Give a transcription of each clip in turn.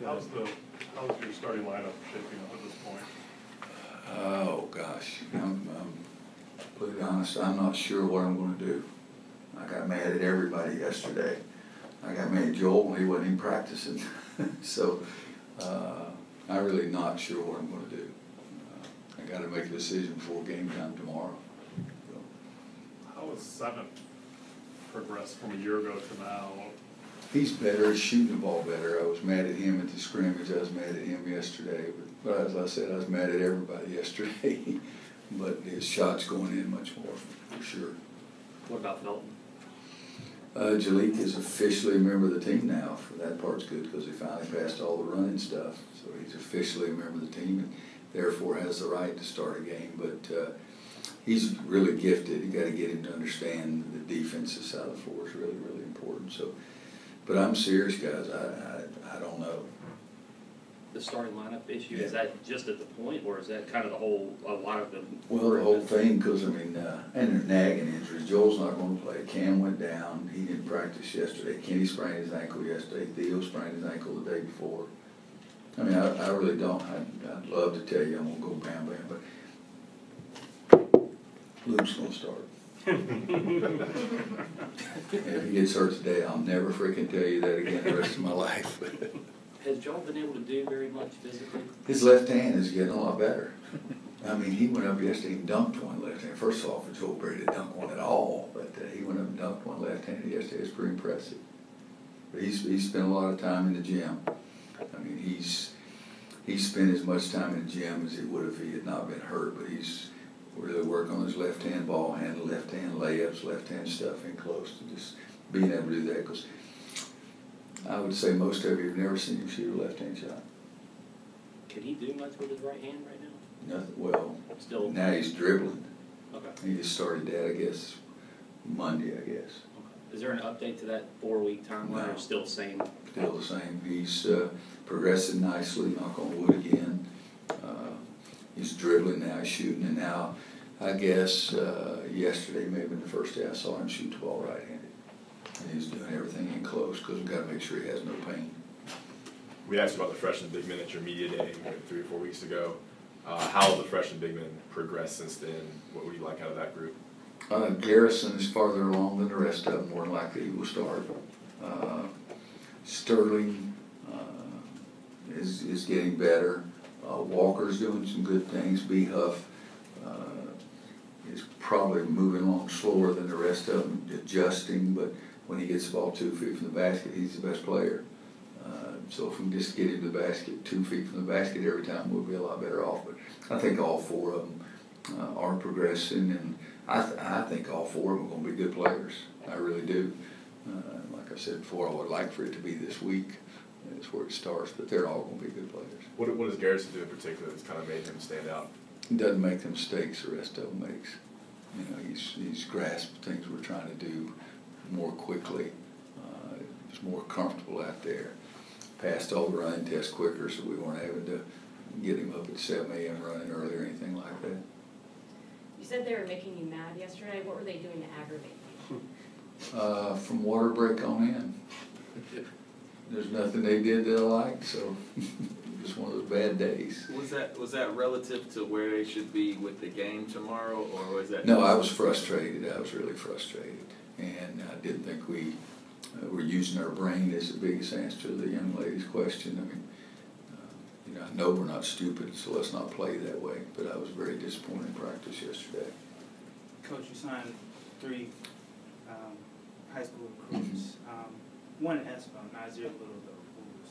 How's your starting lineup shaping up at this point? Oh gosh, I'm completely honest. I'm not sure what I'm going to do. I got mad at everybody yesterday. I got mad at Joel when he wasn't even practicing. So I'm really not sure what I'm going to do. I got to make a decision before game time tomorrow. So. How has 7th progressed from a year ago to now? He's better. He's shooting the ball better. I was mad at him at the scrimmage. I was mad at him yesterday. But as I said, I was mad at everybody yesterday. But his shot's going in much more, for sure. What about Felton? Jalik is officially a member of the team now. That part's good because he finally passed all the running stuff. So he's officially a member of the team and therefore has the right to start a game. But he's really gifted. You got to get him to understand the defensive side of the floor is really, really important. So, but I'm serious, guys. I don't know. The starting lineup issue, is that just at the point, or is that kind of a lot of them? Well, the whole thing, because, I mean, and they're nagging injuries. Joel's not going to play. Cam went down. He didn't practice yesterday. Kenny sprained his ankle yesterday. Theo sprained his ankle the day before. I mean, I really don't. I'd love to tell you I'm going to go bam, bam, but Luke's going to start. If he gets hurt today, I'll never freaking tell you that again the rest of my life. Has Joel been able to do very much physically? His left hand is getting a lot better. I mean, he went up yesterday and dunked one left hand. First of all, for Joel Berry to dunk one at all, but he went up and dunked one left handed yesterday. It's pretty impressive. But he's spent a lot of time in the gym. I mean, he's spent as much time in the gym as he would if he had not been hurt. But he's really working on his left hand ball handle, left hand layups, left hand stuff in close, to just being able to do that. Because I would say most of you have never seen him shoot a left-hand shot. Can he do much with his right hand right now? Nothing. Well, still. Now he's dribbling. Okay. He just started that, I guess, Monday, I guess. Okay. Is there an update to that 4-week timeline, or still the same? Still the same. He's progressing nicely, knock on wood again. He's dribbling now, he's shooting, and now, I guess, yesterday, maybe the first day I saw him shoot the ball right-handed. And he's doing everything in close because we've got to make sure he has no pain. We asked about the freshman big men at your media day 3 or 4 weeks ago. How have the freshman big men progressed since then? What would you like out of that group? Garrison is farther along than the rest of them. More than likely he will start. Sterling is getting better. Walker's doing some good things. B. Huff is probably moving along slower than the rest of them, adjusting, but when he gets the ball 2 feet from the basket, he's the best player. So if we can just get him to the basket 2 feet from the basket every time, we'll be a lot better off. But I think all 4 of them are progressing, and I think all 4 of them are going to be good players. I really do. Like I said before, I would like for it to be this week. That's where it starts, but they're all going to be good players. What does Garrison do in particular that's kind of made him stand out? He doesn't make the mistakes the rest of them makes. You know, he's grasped things we're trying to do more quickly. He's more comfortable out there. Passed all the running tests quicker, so we weren't having to get him up at 7 a.m. running early or anything like that. You said they were making you mad yesterday. What were they doing to aggravate you? From water break on in. There's nothing they did that I liked, so just one of those bad days. Was that relative to where they should be with the game tomorrow, or was that? No, I was frustrated. I was really frustrated, and I didn't think we were using our brain as the biggest answer to the young lady's question. I mean, you know, I know we're not stupid, so let's not play that way. But I was very disappointed in practice yesterday. Coach, you signed 3 high school recruits. One in Espo, Nazir Little, who was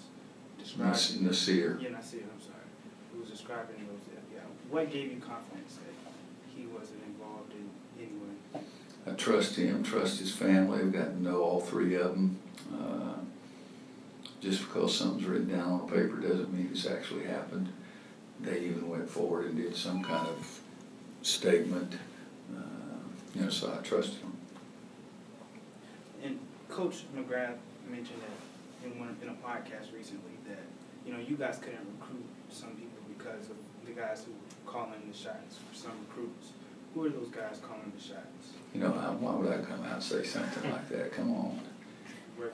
describing... Nasir. Yeah, Nasir, I'm sorry. Who was describing those, yeah. What gave you confidence that he wasn't involved in any way? I trust him, trust his family. I've gotten to know all 3 of them. Just because something's written down on paper doesn't mean it's actually happened. They even went forward and did some kind of statement. You know, so I trust him. And Coach McGrath mentioned that in a podcast recently that, you know, you guys couldn't recruit some people because of the guys who were calling the shots for some recruits. Who are those guys calling the shots? You know, why would I come out and say something like that? Come on.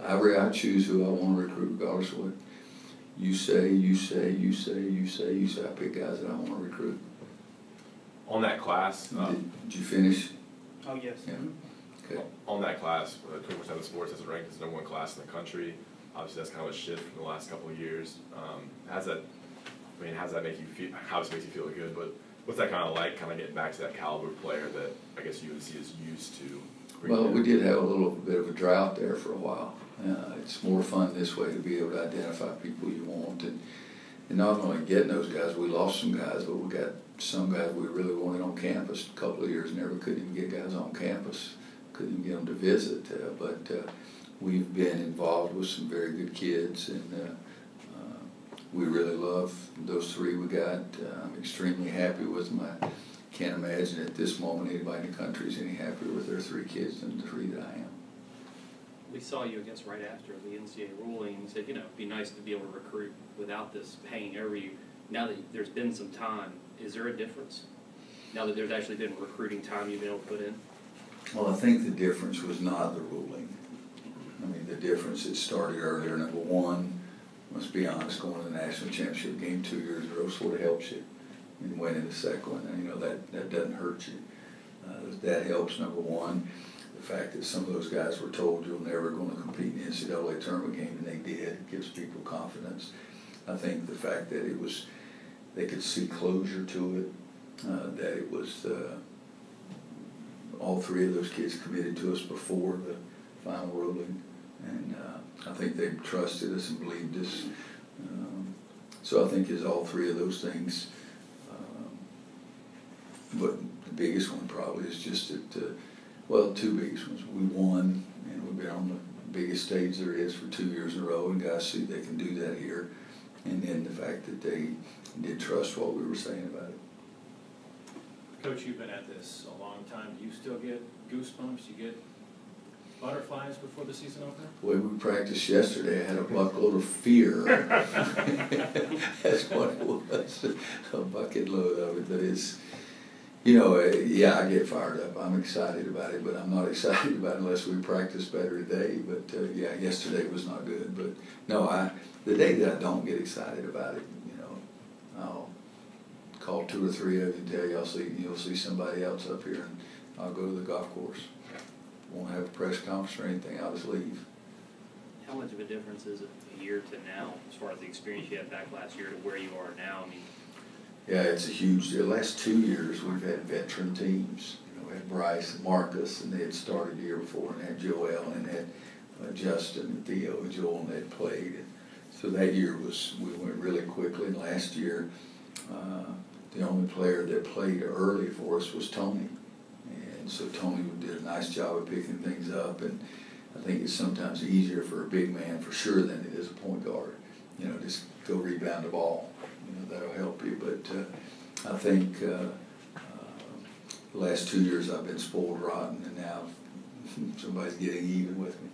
I choose who I want to recruit regardless of what. You say. I pick guys that I want to recruit. On that class, Did you finish? Oh, yes. Yeah. Okay. on that class, 24/7 Sports has it ranked as the #1 class in the country. Obviously, that's kind of a shift from the last couple of years. How's that make you feel? Obviously, makes you feel good, but what's that kind of like? Kind of getting back to that caliber player that I guess UNC is used to. Well, we did have a little bit of a drought there for a while. It's more fun this way to be able to identify people you want, and not only getting those guys. We lost some guys, but we got some guys we really wanted on campus. A couple of years, never couldn't even get guys on campus. Couldn't even get them to visit, but we've been involved with some very good kids, and we really love those three we got. I'm extremely happy with them. I can't imagine at this moment anybody in the country is any happier with their three kids than the three that I am. We saw you, I guess, right after the NCAA ruling, and you said, it'd be nice to be able to recruit without this hanging over you. Now that there's been some time, is there a difference? Now that there's actually been recruiting time you've been able to put in? Well, I think the difference was not the ruling. I mean, the difference, it started earlier. Number one, let's be honest, going to the national championship game 2 years in a row sort of helps you. And winning the second one, and that doesn't hurt you. That helps, number one. The fact that some of those guys were told you're never going to compete in the NCAA tournament game, and they did, gives people confidence. I think the fact that they could see closure to it, that it was all three of those kids committed to us before the final ruling, and I think they trusted us and believed us. So I think it's all three of those things. But the biggest one probably is just that, well, two biggest ones. We won, and we've been on the biggest stage there is for 2 years in a row, and guys see they can do that here. And then the fact that they did trust what we were saying about it. Coach, you've been at this a long time. Do you still get goosebumps? You get butterflies before the season opener? The way we practiced yesterday, I had a buckload of fear. That's what it was, a bucket load of it. But it's, yeah, I get fired up. I'm excited about it, but I'm not excited about it unless we practice better today. But yeah, yesterday was not good. But no, the day that I don't get excited about it, I'll call 2 or 3 of you and tell you you'll see somebody else up here, and I'll go to the golf course. Won't have a press conference or anything. I'll just leave. How much of a difference is it a year to now, as far as the experience you had back last year to where you are now? I mean, yeah, it's a huge deal. The last 2 years we've had veteran teams. We had Bryce and Marcus, and they had started the year before, and had Joel, and had Justin and Theo and Joel, and they had played. And so that year we went really quickly. And last year, the only player that played early for us was Tony. And so Tony did a nice job of picking things up, and I think it's sometimes easier for a big man for sure than it is a point guard. Just go rebound the ball. That'll help you. But I think the last 2 years I've been spoiled rotten, and now somebody's getting even with me.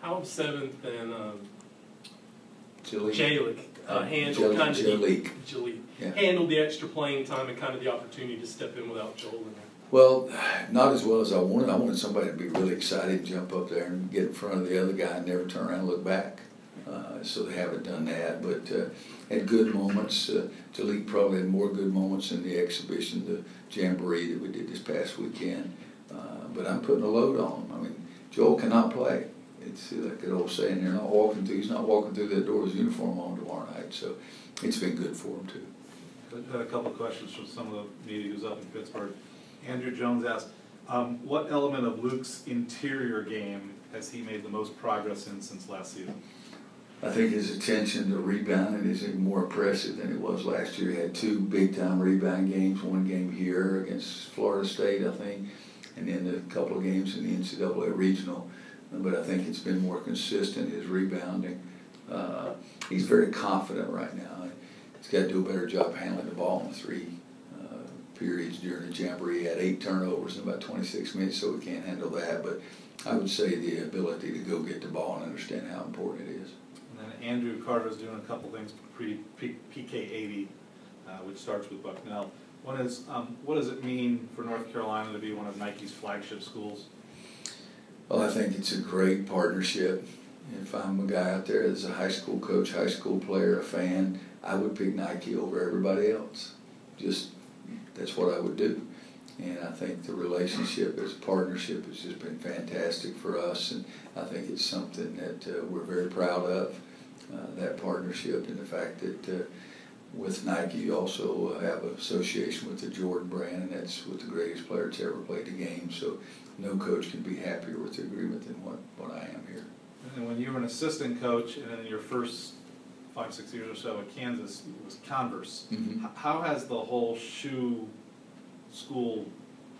How 7th and Jalik handled kind of Jalik. Yeah. handled the extra playing time and kind of the opportunity to step in without Joel in there? Well, not as well as I wanted. I wanted somebody to be really excited and jump up there and get in front of the other guy and never turn around and look back. So they haven't done that, but had good moments. Jalik probably had more good moments in the exhibition, the jamboree that we did this past weekend. But I'm putting a load on him. I mean, Joel cannot play. It's like that old saying, he's not walking through that door with his uniform on tomorrow night. So it's been good for him too. I had a couple of questions from some of the media who's up in Pittsburgh. Andrew Jones asked, what element of Luke's interior game has he made the most progress in since last season? I think his attention to rebounding is even more impressive than it was last year. He had 2 big-time rebound games, one game here against Florida State, I think, and then a couple of games in the NCAA regional. But I think it's been more consistent, his rebounding. He's very confident right now. He's got to do a better job handling the ball in 3 periods during the jamboree. He had 8 turnovers in about 26 minutes, so we can't handle that. But I would say the ability to go get the ball and understand how important it is. And then Andrew Carter's doing a couple things pre-PK80, which starts with Bucknell. One is, what does it mean for North Carolina to be one of Nike's flagship schools? Well, I think it's a great partnership. if I'm a guy out there that's a high school coach, high school player, a fan, I would pick Nike over everybody else. Just, that's what I would do. And I think the relationship as a partnership has just been fantastic for us, and I think it's something that we're very proud of, that partnership, and the fact that with Nike you also have an association with the Jordan brand, and that's with the greatest player that's ever played the game, so no coach can be happier with the agreement than what I am here. And when you were an assistant coach, and then your first 5-6 years or so at Kansas, it was Converse. Mm-hmm. How has the whole shoe school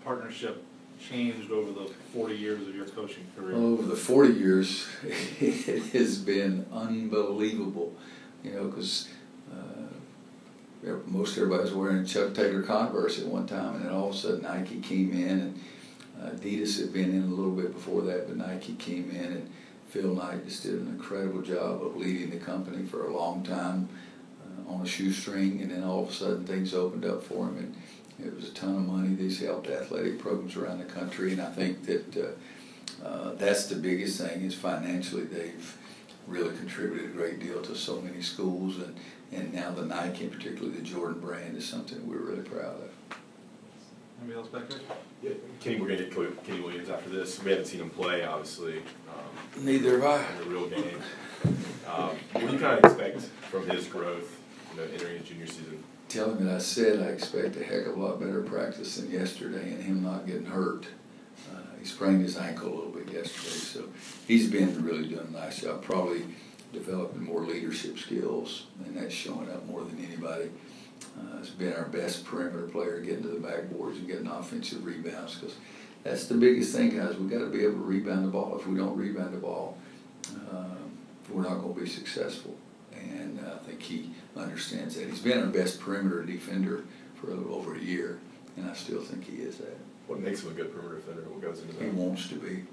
partnership changed over the 40 years of your coaching career? Well, over the 40 years, it has been unbelievable, you know, because most everybody was wearing Chuck Taylor Converse at one time, and then all of a sudden Nike came in, and Adidas had been in a little bit before that, but Nike came in, and Phil Knight just did an incredible job of leading the company for a long time on a shoestring, and then all of a sudden things opened up for him, and it was a ton of money. These helped athletic programs around the country, and I think that that's the biggest thing is financially they've really contributed a great deal to so many schools, and now the Nike, and particularly the Jordan brand, is something we're really proud of. Anybody else back there? Yeah, we're going to get Kenny Williams after this. We haven't seen him play, obviously. Neither have I. In the real game. What do you kind of expect from his growth, you know, entering his junior season? Tell him that I said I expect a heck of a lot better practice than yesterday, and him not getting hurt. He sprained his ankle a little bit yesterday, so he's been really doing a nice job, probably developing more leadership skills, and that's showing up more than anybody. It's been our best perimeter player getting to the backboards and getting offensive rebounds, because that's the biggest thing, guys. We've got to be able to rebound the ball. If we don't rebound the ball, we're not going to be successful. And I think he understands that. He's been our best perimeter defender for a little over a year, and I still think he is that. What makes him a good perimeter defender? What goes into that? He wants to be. You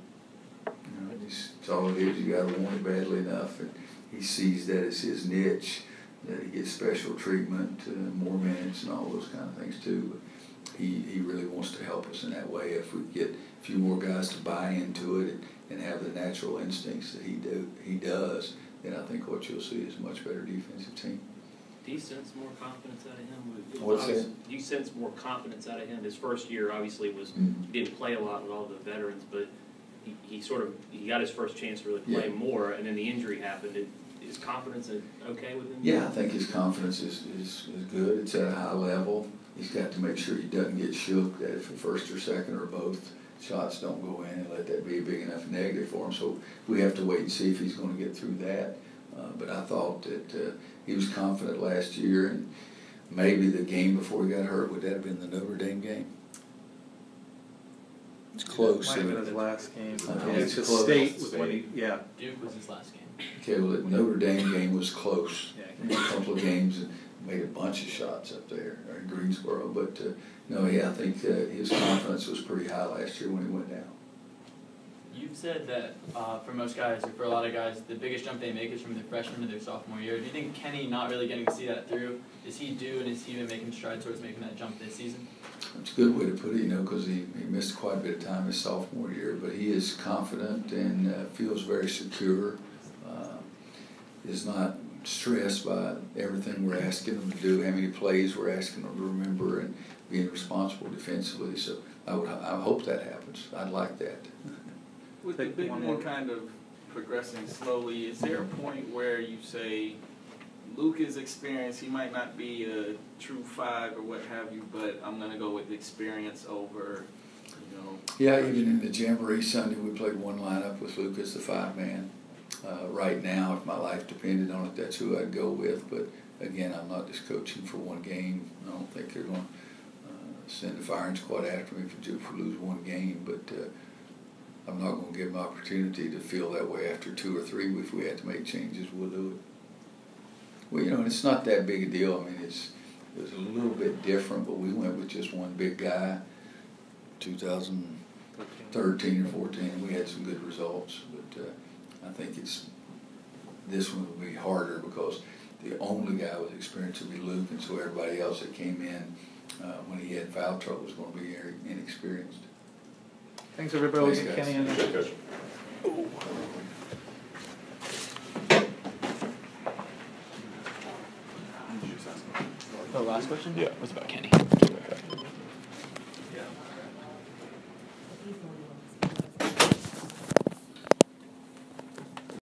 know, it's all it is. You got to want it badly enough, and he sees that as his niche, that he gets special treatment, more minutes, and all those kind of things too. But he really wants to help us in that way. If we get a few more guys to buy into it and have the natural instincts that he does, then I think what you'll see is a much better defensive team. Do you sense more confidence out of him? What's that? Do you sense more confidence out of him? His first year obviously was he didn't play a lot with all the veterans, but he got his first chance to really play more, and then the injury happened. Is confidence okay with him? Yeah, I think his confidence is good. It's at a high level. He's got to make sure he doesn't get shook that if the first or second or both shots don't go in, and let that be a big enough negative for him. So we have to wait and see if he's going to get through that. But I thought that he was confident last year, and maybe the game before he got hurt, would that have been the Notre Dame game? It's close. Might have been his last game. It's His close. state was when he, yeah. Duke was his last game. Okay, well, the Notre Dame game was close. Yeah. A couple of games and made a bunch of shots up there in Greensboro. But, no, yeah, I think his confidence was pretty high last year when he went down. You've said that for most guys, or for a lot of guys, the biggest jump they make is from their freshman to their sophomore year. Do you think Kenny not really getting to see that through? Is he due, and is he even making strides towards making that jump this season? That's a good way to put it, you know, because he missed quite a bit of time his sophomore year. But he is confident and feels very secure, is not stressed by everything we're asking him to do, how many plays we're asking him to remember, and being responsible defensively. So I hope that happens. I'd like that. With the big man kind of progressing slowly, is there a point where you say, Luka's experience, he might not be a true 5 or what have you, but I'm going to go with experience over, you know. Yeah, even in the Jamboree Sunday, we played one lineup with Luka as the 5-man. Right now, if my life depended on it, that's who I'd go with. But again, I'm not just coaching for one game. I don't think they're going to send the firing squad after me if we lose one game. But I'm not going to give them an opportunity to feel that way after 2 or 3. If we had to make changes, we'll do it. Well, you know, it's not that big a deal. I mean, it was a little bit different, but we went with just one big guy, 2013 or 14, and we had some good results. But I think this one will be harder because the only guy with experience would be Luke, and so everybody else that came in when he had foul trouble was going to be very inexperienced. Thanks everybody. Thanks, guys. Kenny and Good coach. The last question? Yeah. Was about Kenny. He's the only one.